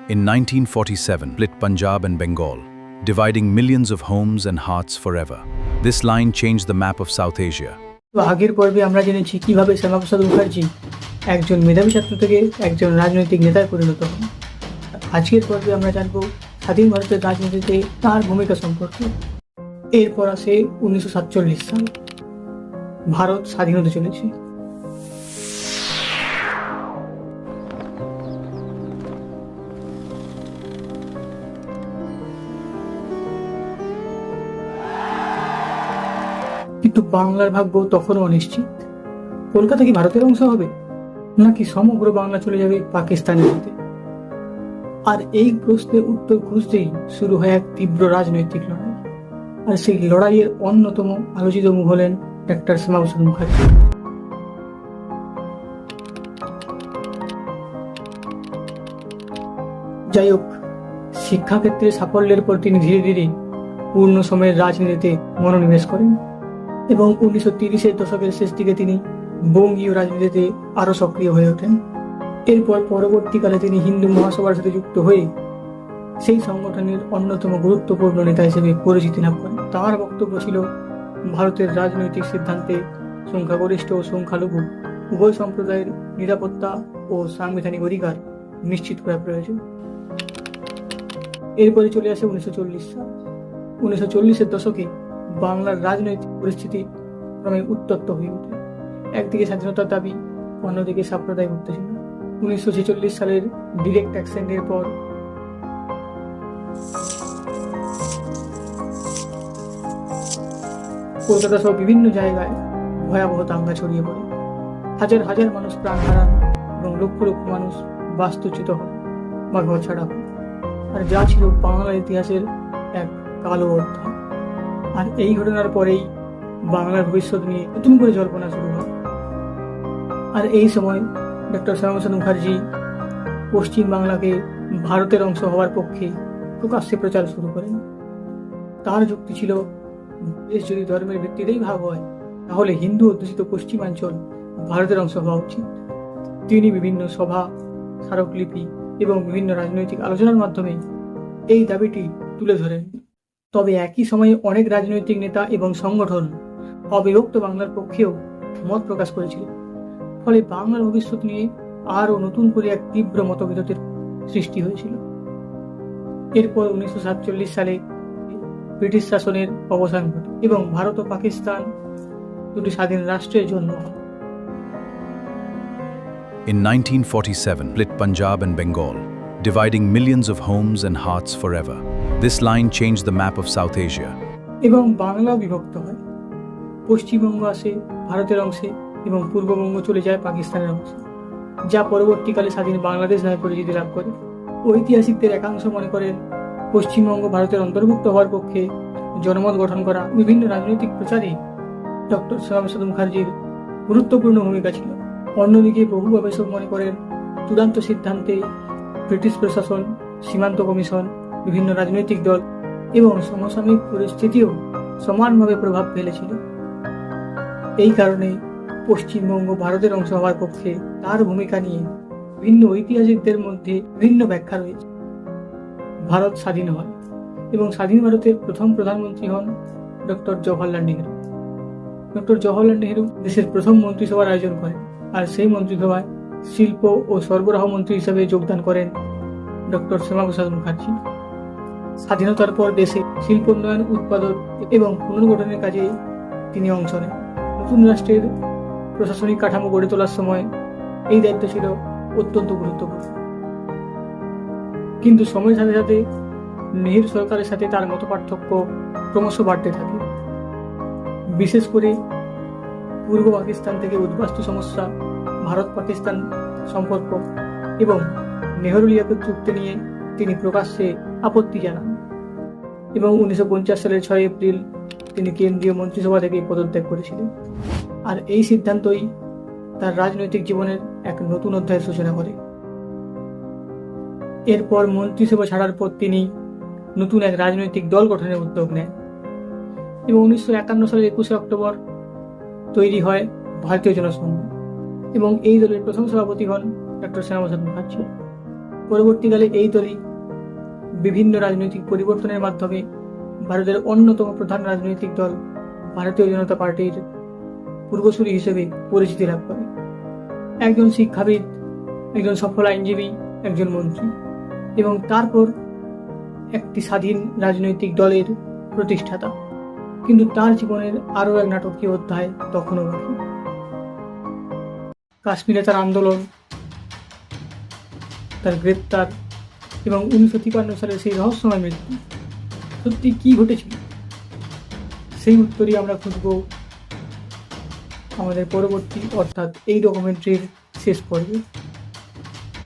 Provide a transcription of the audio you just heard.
In 1947, split Punjab and Bengal, dividing millions of homes and hearts forever. This line changed the map of South Asia. আগের পর্বে আমরা জেনেছি কিভাবে শ্যামাপ্রসাদ মুখার্জি একজন মেধাবী ছাত্র থেকে একজন রাজনৈতিক নেতায় পরিণত হন। আজকের পর্বে আমরা জানব স্বাধীন ভারতের রাজনীতিতে তার ভূমিকা সম্পর্কে। এরপর আসে 1947 সাল। ভারত স্বাধীন হতে চলেছে। কিন্তু বাংলার ভাগ্য তখনও অনিশ্চিত। কলকাতা কি ভারতের অংশ হবে, নাকি সমগ্র বাংলা চলে যাবে পাকিস্তানের হাতে? আর এই প্রশ্নের উত্তর খুঁজতেই শুরু হয় এক তীব্র রাজনৈতিক লড়াই। আর সেই লড়াইয়ের অন্যতম আলোচিত মুখ হলেন ডক্টর শ্যামাপ্রসাদ মুখার্জি। যাই হোক, শিক্ষাক্ষেত্রে সাফল্যের পর তিনি ধীরে ধীরে পূর্ণ সময়ের রাজনীতিতে মনোনিবেশ করেন এবং 1930-এর দশকের শেষ দিকে তিনি বঙ্গীয় রাজনীতিতে আরো সক্রিয় হয়ে ওঠেন। এরপর পরবর্তীকালে তিনি হিন্দু মহাসভার সাথে যুক্ত হয়ে সেই সংগঠনের অন্যতম গুরুত্বপূর্ণ নেতা হিসেবে পরিচিতি লাভ করেন। তাঁর বক্তব্য ছিল, ভারতের রাজনৈতিক সিদ্ধান্তে সংখ্যাগরিষ্ঠ ও সংখ্যালঘু উভয় সম্প্রদায়ের নিরাপত্তা ও সাংবিধানিক অধিকার নিশ্চিত করা প্রয়োজন। এরপরে চলে আসে 1940 সাল। 1940-এর দশকে বাংলার রাজনৈতিক পরিস্থিতি ক্রমে উত্তপ্ত হয়ে ওঠে। একদিকে স্বাধীনতার দাবি, অন্যদিকে সাম্প্রদায়িক উত্তেজনা। 1946 সালের ডিরেক্ট অ্যাকশনের পর কলকাতা সহ বিভিন্ন জায়গায় ভয়াবহ দাঙ্গা ছড়িয়ে পড়ে। হাজার হাজার মানুষ প্রাণ হারান এবং লক্ষ লক্ষ মানুষ বাস্তুচ্যুত হন বা ঘর ছাড়া হন। আর যা ছিল বাংলার ইতিহাসের এক কালো অধ্যায়। আর এই ঘটনার পরেই বাংলার ভবিষ্যৎ নিয়ে নতুন করে জল্পনা শুরু হয়। আর এই সময় ডক্টর শ্যামাপ্রসাদ মুখার্জি পশ্চিম বাংলাকে ভারতের অংশ হওয়ার পক্ষে প্রকাশ্যে প্রচার শুরু করেন। তার যুক্তি ছিল, দেশ যদি ধর্মের ভিত্তিতেই ভাগ হয়, তাহলে হিন্দু অধ্যুষিত পশ্চিমাঞ্চল ভারতের অংশ হওয়া উচিত। তিনি বিভিন্ন সভা, স্মারকলিপি এবং বিভিন্ন রাজনৈতিক আলোচনার মাধ্যমে এই দাবিটি তুলে ধরেন। তবে একই সময়ে অনেক রাজনৈতিক নেতা এবং সংগঠন অবিভক্ত বাংলার পক্ষেও মত প্রকাশ করেছিল। ফলে বাংলার ভবিষ্যৎ নিয়ে আরও নতুন করে এক তীব্র মতবিরোধের সৃষ্টি হয়েছিল। এরপর 1947 সালে ব্রিটিশ শাসনের অবসান ঘটে এবং ভারত ও পাকিস্তান দুটি স্বাধীন রাষ্ট্রের জন্ম হয়। In 1947, split Punjab and Bengal, dividing millions of homes and hearts forever. This line changed the map of South Asia. এবং বাংলা বিভক্ত হয়। পশ্চিমবঙ্গ আসে ভারতের অংশে এবং পূর্ববঙ্গ চলে যায় পাকিস্তানের অংশে, যা পরবর্তীকালে স্বাধীন বাংলাদেশ নামে পরিচিতি লাভ করে। ঐতিহাসিকদের একাংশ মনে করেন, পশ্চিমবঙ্গ ভারতের অন্তর্ভুক্ত হওয়ার পক্ষে জনমত গঠন করা বিভিন্ন রাজনৈতিক প্রচারে ডক্টর শ্যামাপ্রসাদ মুখার্জির গুরুত্বপূর্ণ ভূমিকা ছিল। অন্যদিকে বহু গবেষক মনে করেন, চূড়ান্ত সিদ্ধান্তে ব্রিটিশ প্রশাসন, সীমান্ত কমিশন, বিভিন্ন রাজনৈতিক দল এবং সমসাময়িক পরিস্থিতিও সমানভাবে প্রভাব ফেলেছিল। এই কারণে পশ্চিমবঙ্গ ভারতের অংশ হওয়ার পক্ষে তার ভূমিকা নিয়ে ভিন্ন ঐতিহাসিকদের মধ্যে ভিন্ন ব্যাখ্যা রয়েছে। ভারত স্বাধীন হয় এবং স্বাধীন ভারতের প্রথম প্রধানমন্ত্রী হন ডক্টর জওহরলাল নেহরু। ডক্টর জওহরলাল নেহরু দেশের প্রথম মন্ত্রিসভার আয়োজন করেন, আর সেই মন্ত্রিসভায় শিল্প ও সরবরাহ মন্ত্রী হিসেবে যোগদান করেন ডক্টর শ্যামাপ্রসাদ মুখার্জি। স্বাধীনতার পর দেশে শিল্পোন্নয়ন, উৎপাদন এবং পুনর্গঠনের কাজে তিনি অংশ নেন। নতুন রাষ্ট্রের প্রশাসনিক কাঠামো গড়ে তোলার সময় এই দায়িত্ব ছিল অত্যন্ত গুরুত্বপূর্ণ। কিন্তু সময়ের সাথে সাথে নেহরু সরকারের সাথে তার মতপার্থক্য ক্রমশ বাড়তে থাকে। বিশেষ করে পূর্ব পাকিস্তান থেকে উদ্বাস্তু সমস্যা, ভারত পাকিস্তান সম্পর্ক এবং নেহরু লিয়াকত চুক্তি নিয়ে তিনি প্রকাশ্যে আপত্তি জানান এবং 1950 সালের 6 এপ্রিল তিনি কেন্দ্রীয় মন্ত্রিসভা থেকে পদত্যাগ করেছিলেন। আর এই সিদ্ধান্তই তার রাজনৈতিক জীবনের এক নতুন অধ্যায়ের সূচনা করে। এরপর মন্ত্রিসভা ছাড়ার পর তিনি নতুন এক রাজনৈতিক দল গঠনের উদ্যোগ নেন এবং 1951 সালের 21 অক্টোবর তৈরি হয় ভারতীয় জনসংঘ এবং এই দলের প্রথম সভাপতি হন ডক্টর শ্যামাপ্রসাদ মুখার্জি। পরবর্তীকালে এই দলই বিভিন্ন রাজনৈতিক পরিবর্তনের মাধ্যমে ভারতের অন্যতম প্রধান রাজনৈতিক দল ভারতীয় জনতা পার্টির পূর্বসূরি হিসেবে পরিচিতি লাভ করে। একজন শিক্ষাবিদ, একজন সফল আইনজীবী, একজন মন্ত্রী এবং তারপর একটি স্বাধীন রাজনৈতিক দলের প্রতিষ্ঠাতা। কিন্তু তার জীবনের আরও এক নাটকীয় অধ্যায় তখনও বাকি। কাশ্মীরে তার আন্দোলন, তার গ্রেপ্তার এবং 1953 সালের সেই রহস্যময় মৃত্যু, সত্যি কি ঘটেছিল সেই উত্তরই আমরা খুঁজব আমাদের পরবর্তী অর্থাৎ এই ডকুমেন্টারির শেষ পর্বে।